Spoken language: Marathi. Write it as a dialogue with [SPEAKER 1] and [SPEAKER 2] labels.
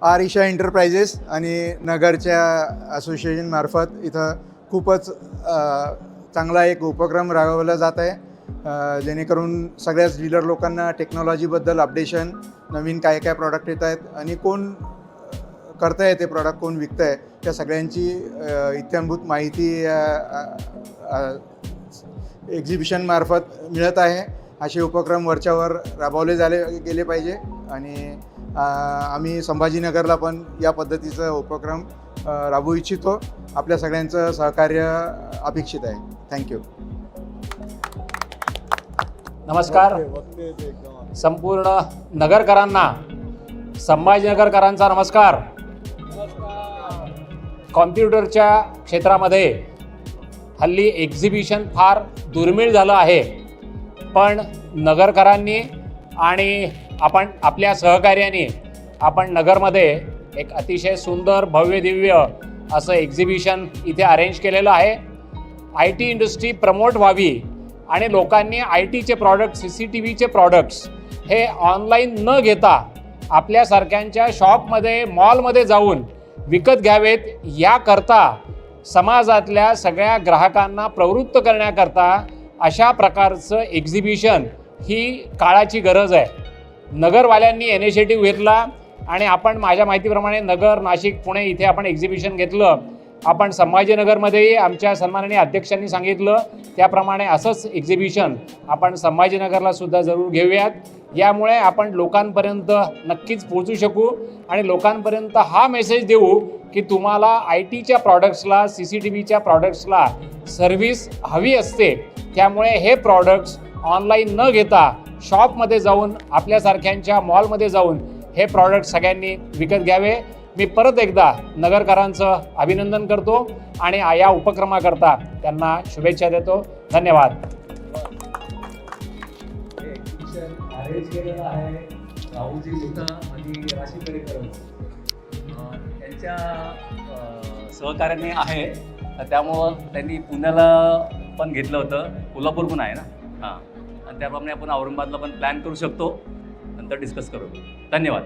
[SPEAKER 1] आर ईशा एंटरप्राइजेस आणि नगरच्या असोसिएशनमार्फत इथं खूपच चांगला एक उपक्रम राबवला जात आहे, जेणेकरून सगळ्याच डीलर लोकांना टेक्नॉलॉजीबद्दल अपडेशन, नवीन काय काय प्रॉडक्ट येत आहेत आणि कोण करतं आहे ते प्रॉडक्ट, कोण विकतं आहे, त्या सगळ्यांची इत्थंभूत माहिती एक्झिबिशनमार्फत मिळत आहे. असे उपक्रम वरच्यावर राबवले गेले पाहिजे आणि आम्ही संभाजीनगरला पण या पद्धतीचा उपक्रम राबवू इच्छितो. आपल्या सगळ्यांचं सहकार्य अपेक्षित आहे. थँक्यू.
[SPEAKER 2] नमस्कार. संपूर्ण नगरकरांना संभाजीनगरकरांचा नमस्कार. कॉम्प्युटरच्या क्षेत्रामध्ये हल्ली एक्झिबिशन फार दुर्मिळ झालं आहे, पण नगरकरांनी आणि आपण आपल्या सहकार्याने आपण नगरमध्ये एक अतिशय सुंदर भव्य दिव्य असं एक्झिबिशन इथे अरेंज केलेलं आहे. आय टी इंडस्ट्री प्रमोट व्हावी आणि लोकांनी आय टीचे प्रॉडक्ट, CCTVचे प्रॉडक्ट्स हे ऑनलाईन न घेता आपल्यासारख्यांच्या शॉपमध्ये, मॉलमध्ये जाऊन विकत घ्यावेत, याकरता समाजातल्या सगळ्या ग्राहकांना प्रवृत्त करण्याकरता अशा प्रकारचं एक्झिबिशन ही काळाची गरज आहे. नगरवाल्यांनी इनिशिएटिव्ह घेतला आणि आपण माझ्या माहितीप्रमाणे नगर, नाशिक, पुणे इथे आपण एक्झिबिशन घेतलं. आपण संभाजीनगरमध्येही आमच्या सन्माननीय अध्यक्षांनी सांगितलं त्याप्रमाणे असंच एक्झिबिशन आपण संभाजीनगरला सुद्धा जरूर घेऊयात. यामुळे आपण लोकांपर्यंत नक्कीच पोहोचू शकू आणि लोकांपर्यंत हा मेसेज देऊ की तुम्हाला आय टीच्या प्रॉडक्ट्सला, CCTVच्या प्रॉडक्ट्सला सर्व्हिस हवी असते. त्यामुळे हे प्रॉडक्ट्स ऑनलाईन न घेता शॉपमध्ये जाऊन, आपल्यासारख्यांच्या मॉलमध्ये जाऊन हे प्रॉडक्ट सगळ्यांनी विकत घ्यावे. मी परत एकदा नगरकरांचं अभिनंदन करतो आणि या उपक्रमाकरता त्यांना शुभेच्छा देतो. धन्यवाद.
[SPEAKER 3] अरेंज केलेलं आहे राहुलजी गुट्टा आणि राशी पेडेकर यांच्या सहकार्याने आहे. त्यामुळं त्यांनी पुण्याला पण घेतलं होतं, कोल्हापूर पण आहे ना, हां, आणि त्याप्रमाणे आपण औरंगाबादला पण प्लॅन करू शकतो. नंतर डिस्कस करू. धन्यवाद.